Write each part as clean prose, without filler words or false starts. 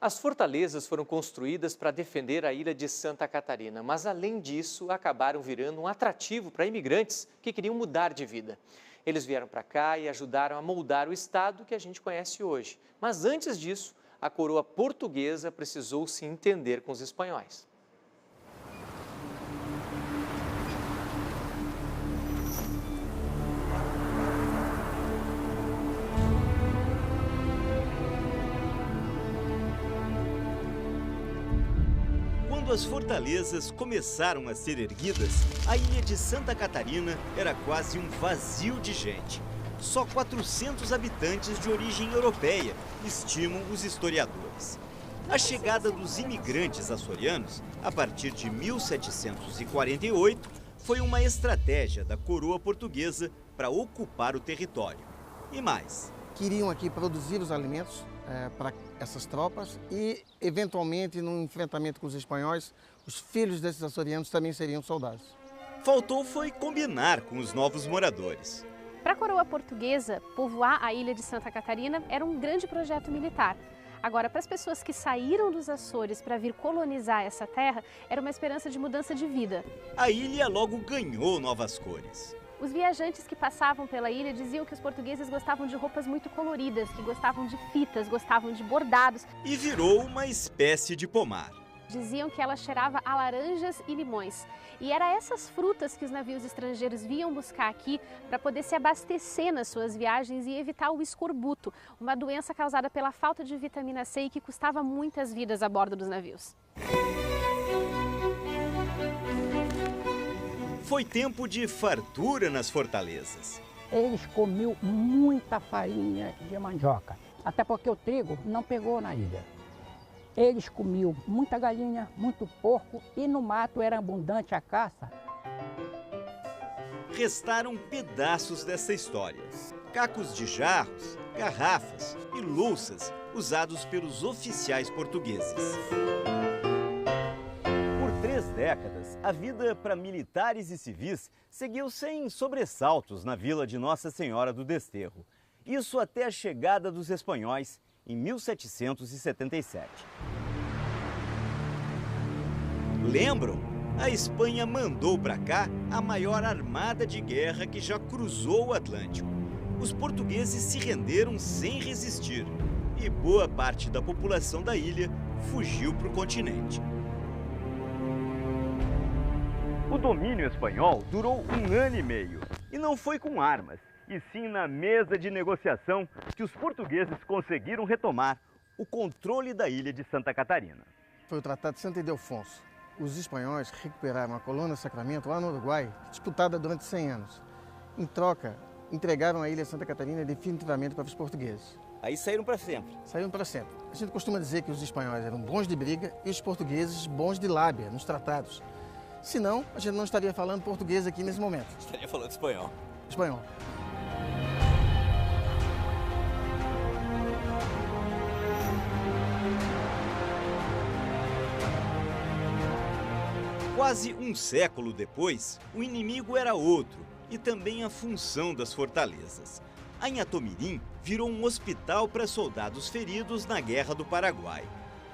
As fortalezas foram construídas para defender a ilha de Santa Catarina, mas além disso, acabaram virando um atrativo para imigrantes que queriam mudar de vida. Eles vieram para cá e ajudaram a moldar o estado que a gente conhece hoje. Mas antes disso, a coroa portuguesa precisou se entender com os espanhóis. Quando as fortalezas começaram a ser erguidas, a ilha de Santa Catarina era quase um vazio de gente. Só 400 habitantes de origem europeia, estimam os historiadores. A chegada dos imigrantes açorianos, a partir de 1748, foi uma estratégia da coroa portuguesa para ocupar o território. E mais. Queriam aqui produzir os alimentos para essas tropas e, eventualmente, no enfrentamento com os espanhóis, os filhos desses açorianos também seriam soldados. Faltou foi combinar com os novos moradores. Para a coroa portuguesa, povoar a ilha de Santa Catarina era um grande projeto militar. Agora, para as pessoas que saíram dos Açores para vir colonizar essa terra, era uma esperança de mudança de vida. A ilha logo ganhou novas cores. Os viajantes que passavam pela ilha diziam que os portugueses gostavam de roupas muito coloridas, que gostavam de fitas, gostavam de bordados. E virou uma espécie de pomar. Diziam que ela cheirava a laranjas e limões. E era essas frutas que os navios estrangeiros vinham buscar aqui para poder se abastecer nas suas viagens e evitar o escorbuto, uma doença causada pela falta de vitamina C e que custava muitas vidas a bordo dos navios. Foi tempo de fartura nas fortalezas. Eles comiam muita farinha de mandioca, até porque o trigo não pegou na ilha. Eles comiam muita galinha, muito porco e no mato era abundante a caça. Restaram pedaços dessa história. Cacos de jarros, garrafas e louças usados pelos oficiais portugueses. Por 3 décadas, a vida para militares e civis seguiu sem sobressaltos na vila de Nossa Senhora do Desterro. Isso até a chegada dos espanhóis em 1777. Lembram? A Espanha mandou para cá a maior armada de guerra que já cruzou o Atlântico. Os portugueses se renderam sem resistir e boa parte da população da ilha fugiu para o continente. O domínio espanhol durou 1 ano e meio e não foi com armas, e sim na mesa de negociação que os portugueses conseguiram retomar o controle da ilha de Santa Catarina. Foi o Tratado de Santa Ildefonso. Os espanhóis recuperaram a colônia Sacramento lá no Uruguai, disputada durante 100 anos. Em troca, entregaram a ilha de Santa Catarina definitivamente para os portugueses. Aí saíram para sempre. Saíram para sempre. A gente costuma dizer que os espanhóis eram bons de briga e os portugueses bons de lábia, nos tratados. Senão, a gente não estaria falando português aqui nesse momento. Estaria falando espanhol. Espanhol. Quase um século depois, o inimigo era outro e também a função das fortalezas. Anhatomirim virou um hospital para soldados feridos na Guerra do Paraguai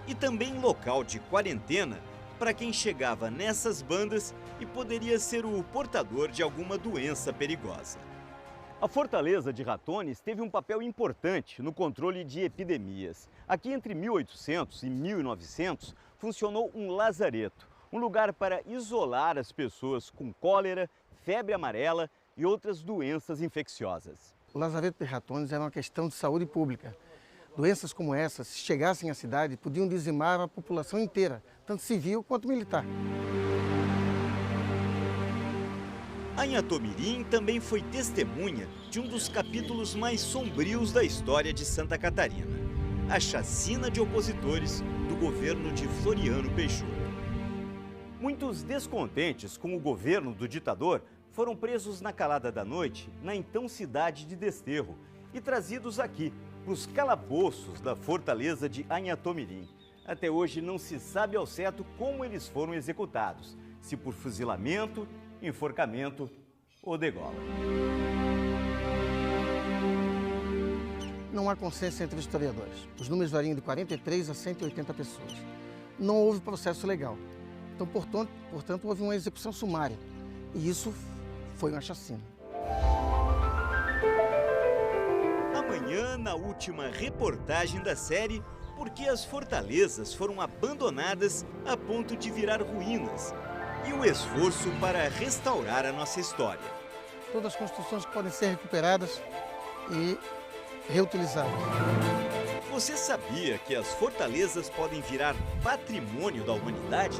e também local de quarentena para quem chegava nessas bandas e poderia ser o portador de alguma doença perigosa. A fortaleza de Ratones teve um papel importante no controle de epidemias. Aqui entre 1800 e 1900 funcionou um lazareto, um lugar para isolar as pessoas com cólera, febre amarela e outras doenças infecciosas. O Lazareto de Ratones era uma questão de saúde pública. Doenças como essas, se chegassem à cidade, podiam dizimar a população inteira, tanto civil quanto militar. Anhatomirim também foi testemunha de um dos capítulos mais sombrios da história de Santa Catarina, a chacina de opositores do governo de Floriano Peixoto. Muitos descontentes com o governo do ditador foram presos na calada da noite na então cidade de Desterro e trazidos aqui para os calabouços da fortaleza de Anhatomirim. Até hoje não se sabe ao certo como eles foram executados, se por fuzilamento, enforcamento ou degola. Não há consenso entre os historiadores. Os números variam de 43 a 180 pessoas. Não houve processo legal. Então, portanto, houve uma execução sumária. E isso foi uma chacina. Amanhã, na última reportagem da série, por que as fortalezas foram abandonadas a ponto de virar ruínas e o esforço para restaurar a nossa história. Todas as construções que podem ser recuperadas e reutilizadas. Você sabia que as fortalezas podem virar patrimônio da humanidade?